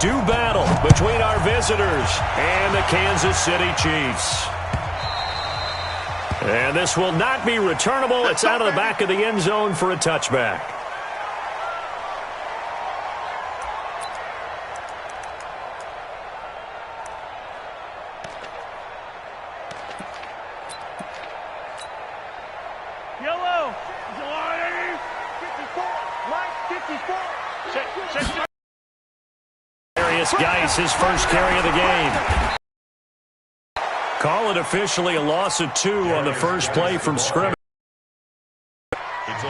Do battle between our visitors and the Kansas City Chiefs. And this will not be returnable. It's out of the back of the end zone for a touchback. Yellow. Darius Geis, his first carry of the game. Call it officially a loss of 2 on the first play from scrimmage.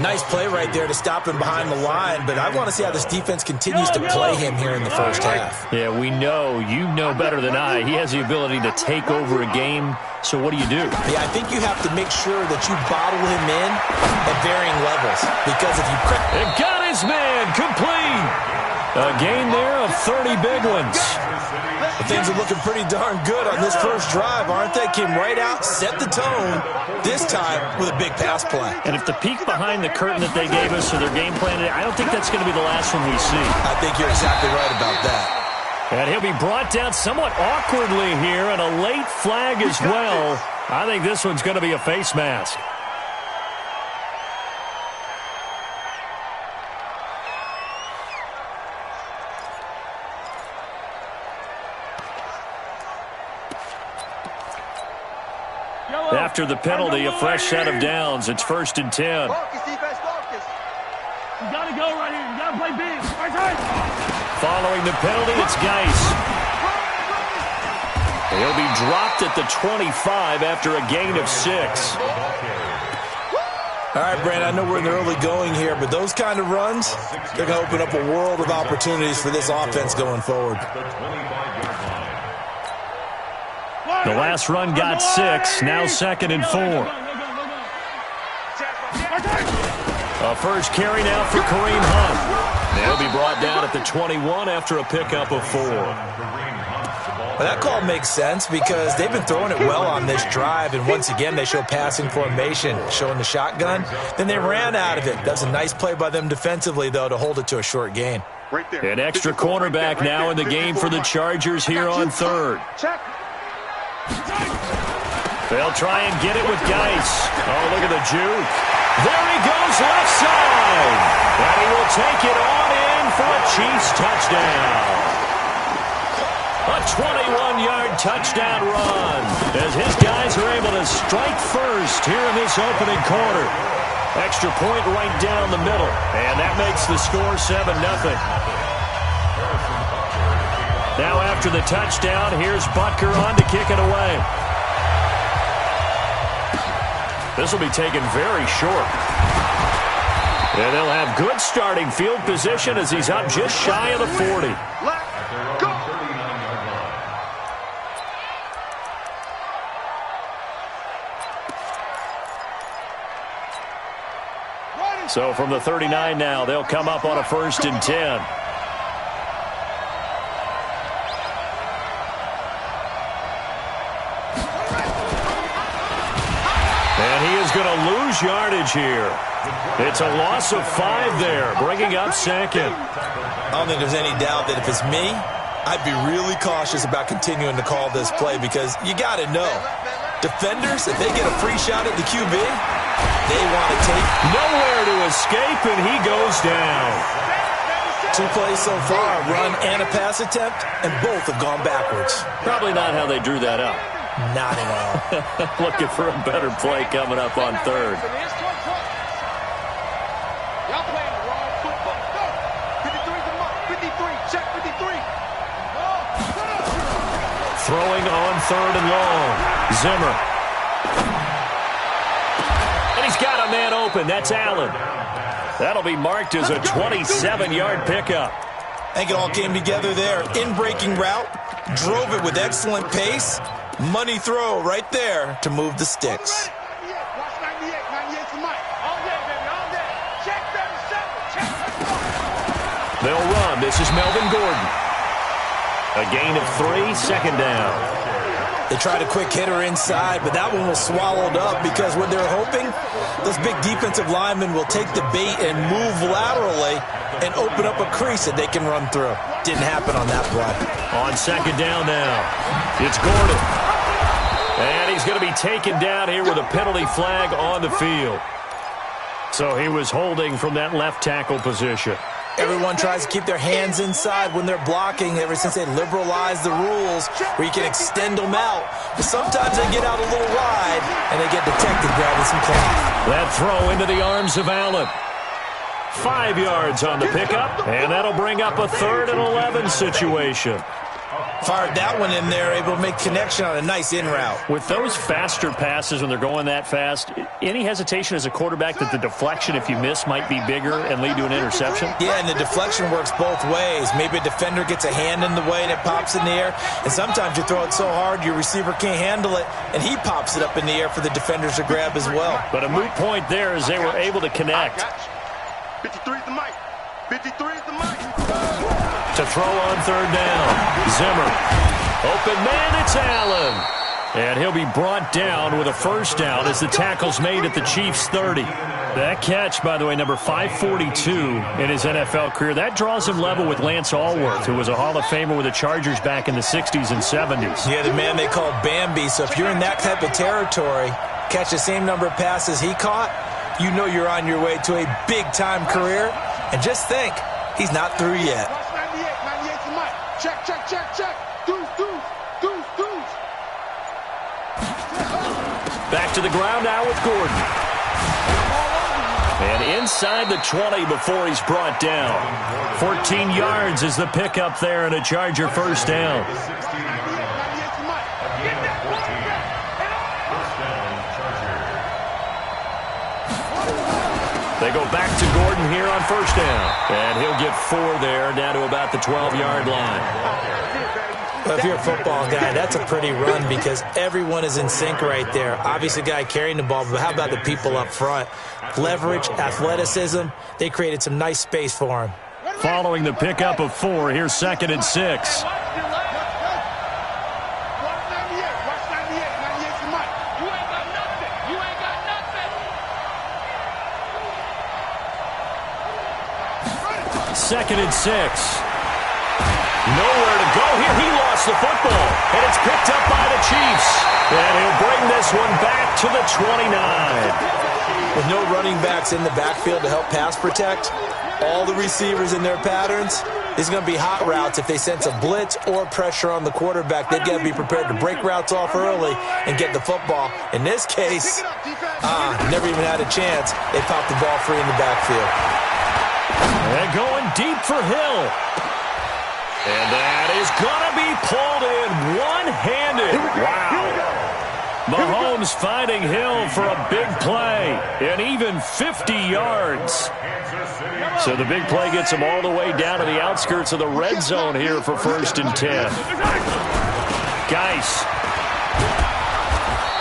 Nice play right there to stop him behind the line, but I want to see how this defense continues to play him here in the first half. Yeah, we know. You know better than I. He has the ability to take over a game, so what do? Yeah, I think you have to make sure that you bottle him in at varying levels, because if you... It got his man complete. A gain there of 30 big ones. Things are looking pretty darn good on this first drive, aren't they? Came right out, set the tone, this time with a big pass play. And if the peek behind the curtain that they gave us or their game plan, I don't think that's going to be the last one we see. I think you're exactly right about that. And he'll be brought down somewhat awkwardly here, and a late flag as well. I think this one's going to be a face mask. After the penalty, a fresh set of downs. It's 1st and 10. Focus, defense, focus. You got to go right here. You got to play big. Right. Following the penalty, it's Geis. He'll be dropped at the 25 after a gain of 6. All right, Brand, I know we're in the early going here, but those kind of runs, they're going to open up a world of opportunities for this offense going forward. The last run got 6, now 2nd and 4. A first carry now for Kareem Hunt. They'll be brought down at the 21 after a pickup of 4. Well, that call makes sense because they've been throwing it well on this drive, and once again they show passing formation, showing the shotgun. Then they ran out of it. That's a nice play by them defensively, though, to hold it to a short gain. An extra cornerback now in the game for the Chargers here on 3rd. They'll try and get it with Geis. Oh, look at the juke. There he goes left side. And he will take it on in for a Chiefs touchdown. A 21-yard touchdown run as his guys are able to strike first here in this opening quarter. Extra point right down the middle. And that makes the score 7-0. Now after the touchdown, here's Butker on to kick it away. This will be taken very short. And they'll have good starting field position as he's up just shy of the 40. Let's go. So from the 39 now, they'll come up on a 1st and 10. Going to lose yardage here. It's a loss of 5 there, bringing up 2nd. I don't think there's any doubt that if it's me, I'd be really cautious about continuing to call this play because you got to know, defenders, if they get a free shot at the QB, they want to take. Nowhere to escape, and he goes down. 2 plays so far, a run and a pass attempt, and both have gone backwards. Probably not how they drew that up. Not at all. Looking for a better play coming up on 3rd. Y'all playing the wrong football. Go. 53's the mark. 53. Check 53. Throwing on 3rd and long. Zimmer. And he's got a man open. That's Allen. That'll be marked as a 27-yard pickup. I think it all came together there. In-breaking route. Drove it with excellent pace. Money throw right there to move the sticks. Watch 98. 98's the mic. All day, baby. All day. Check 37. Check. They'll run. This is Melvin Gordon. A gain of 3, 2nd down. They tried a quick hitter inside, but that one was swallowed up because what they're hoping, those big defensive linemen will take the bait and move laterally and open up a crease that they can run through. Didn't happen on that play. On second down now, it's Gordon. And he's going to be taken down here with a penalty flag on the field. So he was holding from that left tackle position. Everyone tries to keep their hands inside when they're blocking ever since they liberalized the rules where you can extend them out. But sometimes they get out a little wide and they get detected grabbing some cloth. That throw into the arms of Allen. 5 yards on the pickup, and that'll bring up a 3rd and 11 situation. Fired that one in there, able to make connection on a nice in route. With those faster passes when they're going that fast, any hesitation as a quarterback that the deflection, if you miss, might be bigger and lead to an interception? Yeah, and the deflection works both ways. Maybe a defender gets a hand in the way and it pops in the air, and sometimes you throw it so hard your receiver can't handle it, and he pops it up in the air for the defenders to grab as well. But a moot point there as they were able to connect. 53's the mic. 53's the mic. To throw on 3rd down. Zimmer. Open man, it's Allen. And he'll be brought down with a 1st down as the tackle's made at the Chiefs' 30. That catch, by the way, number 542 in his NFL career. That draws him level with Lance Allworth, who was a Hall of Famer with the Chargers back in the 60s and 70s. Yeah, the man they call Bambi. So if you're in that type of territory, catch the same number of passes he caught, you know you're on your way to a big-time career. And just think, he's not through yet. Watch 98. 98's the mic. Check, check, check, check. Deuce, deuce, deuce, deuce. Back to the ground now with Gordon. And inside the 20 before he's brought down. 14 yards is the pickup there and a Charger 1st down. 98's the mic. Get that quarterback. They go back to Gordon here on 1st down. And he'll get 4 there, down to about the 12-yard line. Well, if you're a football guy, that's a pretty run because everyone is in sync right there. Obviously, the guy carrying the ball, but how about the people up front? Leverage, athleticism, they created some nice space for him. Following the pickup of 4, here's 2nd and 6. Watch 98. Watch 98. 98's the mic. You ain't got nothing. You ain't got nothing. 2nd and 6. Nowhere to go here. He lost the football, and it's picked up by the Chiefs. And he'll bring this one back to the 29. With no running backs in the backfield to help pass protect, all the receivers in their patterns, these are going to be hot routes. If they sense a blitz or pressure on the quarterback, they've got to be prepared to break routes off early and get the football. In this case, never even had a chance. They popped the ball free in the backfield. And going deep for Hill. And that is going to be pulled in one-handed. Wow. Mahomes finding Hill for a big play, and even 50 yards. So the big play gets him all the way down to the outskirts of the red zone here for 1st and 10. Geis.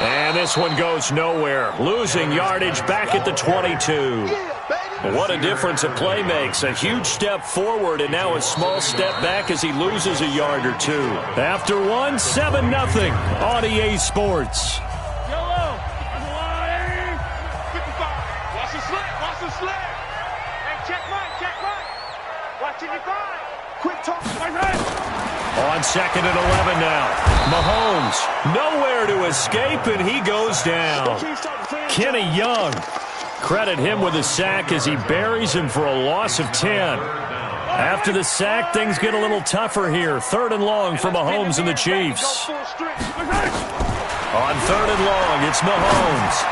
And this one goes nowhere. Losing yardage back at the 22. What a difference a play makes. A huge step forward and now a small step back as he loses a yard or 2. After one, 7-0 on EA Sports. Yellow. 55. Watch the slip. Watch the slip. Hey, check right. Check right. Watch 55. Quick talk. On 2nd and 11 now. Mahomes nowhere to escape, and he goes down. Kenny Young. Credit him with a sack as he buries him for a loss of 10. After the sack, things get a little tougher here. 3rd and long for Mahomes and the Chiefs. On 3rd and long, it's Mahomes.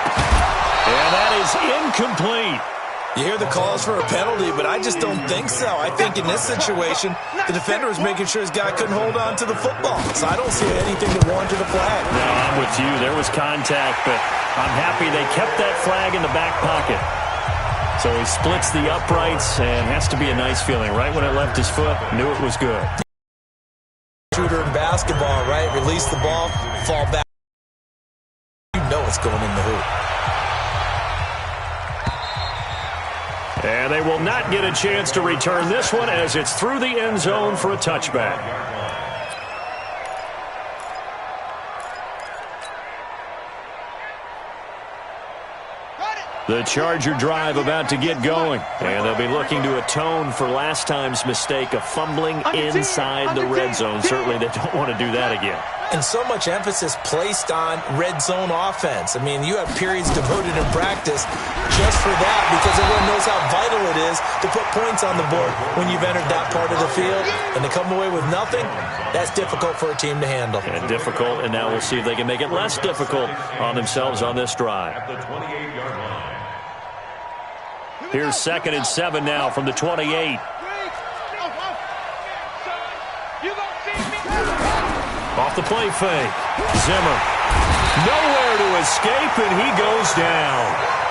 And that is incomplete. You hear the calls for a penalty, but I just don't think so. I think in this situation, the defender was making sure his guy couldn't hold on to the football. So I don't see anything that warranted a flag. No, I'm with you. There was contact, but I'm happy they kept that flag in the back pocket. So he splits the uprights, and has to be a nice feeling. Right when it left his foot, knew it was good. Shooter in basketball, right? Release the ball, fall back. You know it's going in the hoop. And they will not get a chance to return this one as it's through the end zone for a touchback. The Charger drive about to get going. And they'll be looking to atone for last time's mistake of fumbling inside the red zone. Certainly they don't want to do that again. And so much emphasis placed on red zone offense. I mean, you have periods devoted in practice just for that because everyone knows how vital it is to put points on the board when you've entered that part of the field. And to come away with nothing, that's difficult for a team to handle. And difficult, and now we'll see if they can make it less difficult on themselves on this drive. Here's 2nd and 7 now from the 28. Off the play fake. Zimmer. Nowhere to escape, and he goes down.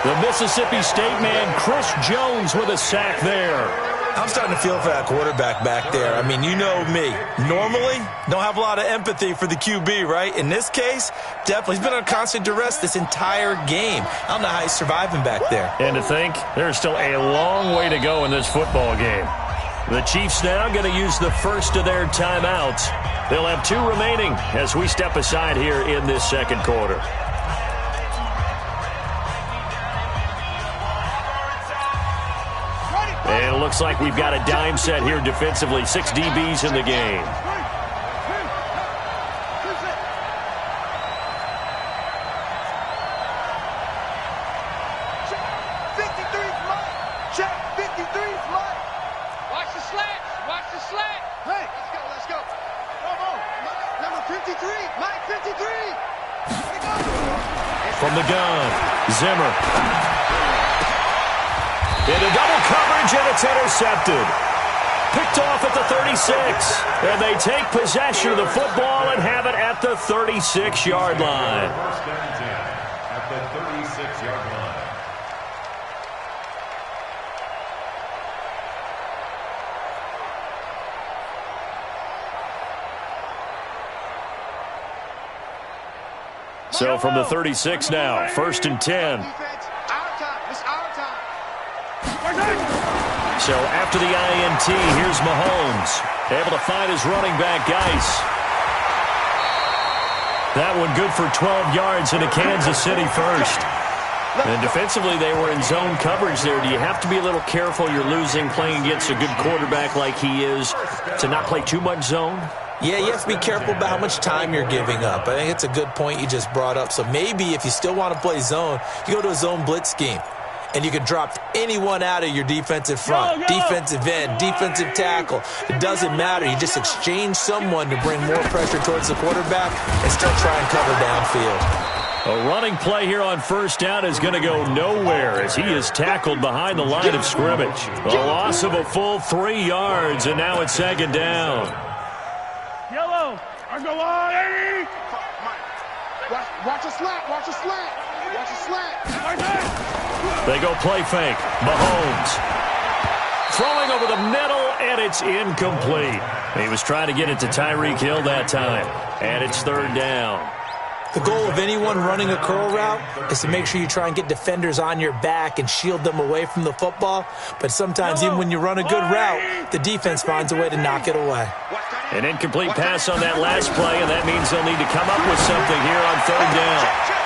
The Mississippi State man, Chris Jones, with a sack there. I'm starting to feel for that quarterback back there. I mean, you know me. Normally, don't have a lot of empathy for the QB, right? In this case, definitely. He's been on constant duress this entire game. I don't know how he's surviving back there. And to think, there's still a long way to go in this football game. The Chiefs now going to use the first of their timeouts. They'll have 2 remaining as we step aside here in this second quarter. And it looks like we've got a dime set here defensively. 6 DBs in the game. From the gun, Zimmer. Into double coverage, and it's intercepted. Picked off at the 36. And they take possession of the football and have it at the 36-yard line. At the 36-yard line. So from the 36 now, 1st and 10. So after the INT, here's Mahomes. Able to find his running back, Geis. That one good for 12 yards into Kansas City first. And defensively, they were in zone coverage there. Do you have to be a little careful? You're losing, playing against a good quarterback like he is, to not play too much zone? Yeah, you have to be careful about how much time you're giving up. I think it's a good point you just brought up. So maybe if you still want to play zone, you go to a zone blitz scheme. And you can drop anyone out of your defensive front, defensive end, defensive tackle. It doesn't matter. You just exchange someone to bring more pressure towards the quarterback and still try and cover downfield. A running play here on 1st down is going to go nowhere as he is tackled behind the line of scrimmage. A loss of a full 3 yards, and now it's 2nd down. Yellow. Go on, Eddie. Watch a slant. Watch a slant. Watch a slant. They go play fake. Mahomes throwing over the middle, and it's incomplete. He was trying to get it to Tyreek Hill that time, and it's 3rd down. The goal of anyone running a curl route is to make sure you try and get defenders on your back and shield them away from the football. But sometimes even when you run a good route, the defense finds a way to knock it away. An incomplete pass on that last play, and that means they'll need to come up with something here on 3rd down.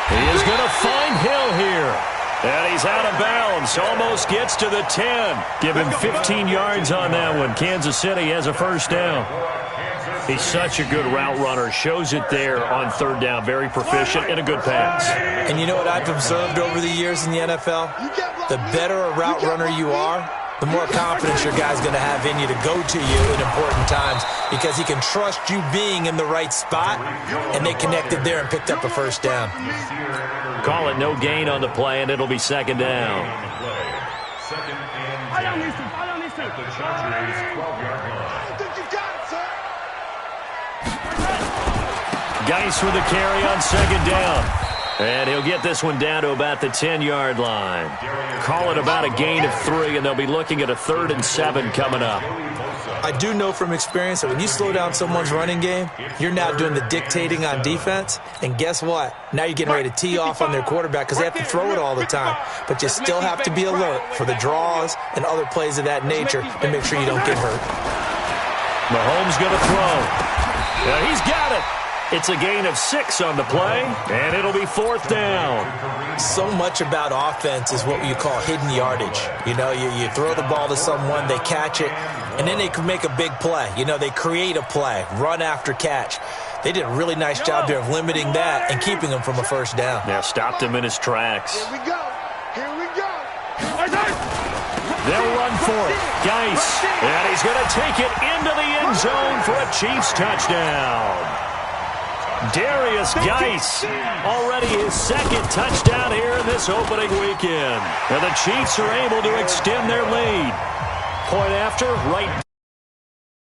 He is going to find Hill here. And he's out of bounds. Almost gets to the 10. Give him 15 yards on that one. Kansas City has a 1st down. He's such a good route runner. Shows it there on 3rd down. Very proficient and a good pass. And you know what I've observed over the years in the NFL? The better a route runner you are, the more confidence your guy's going to have in you to go to you in important times because he can trust you being in the right spot, and they connected there and picked up a 1st down. Call it no gain on the play, and it'll be 2nd down. The Chargers 12-yard line. Geis with a carry on 2nd down. And he'll get this one down to about the 10-yard line. Call it about a gain of 3, and they'll be looking at a 3rd and 7 coming up. I do know from experience that when you slow down someone's running game, you're now doing the dictating on defense. And guess what? Now you're getting ready to tee off on their quarterback because they have to throw it all the time. But you still have to be alert for the draws and other plays of that nature to make sure you don't get hurt. Mahomes going to throw. Yeah, he's got it. It's a gain of 6 on the play, and it'll be 4th down. So much about offense is what you call hidden yardage. You know, you throw the ball to someone, they catch it, and then they can make a big play. You know, they create a play, run after catch. They did a really nice job there of limiting that and keeping him from a first down. Yeah, stopped him in his tracks. Here we go. Here we go. They'll run for it. Geis, and he's going to take it into the end zone for a Chiefs touchdown. Darius Geis, already his 2nd touchdown here in this opening weekend. And the Chiefs are able to extend their lead. Point after, right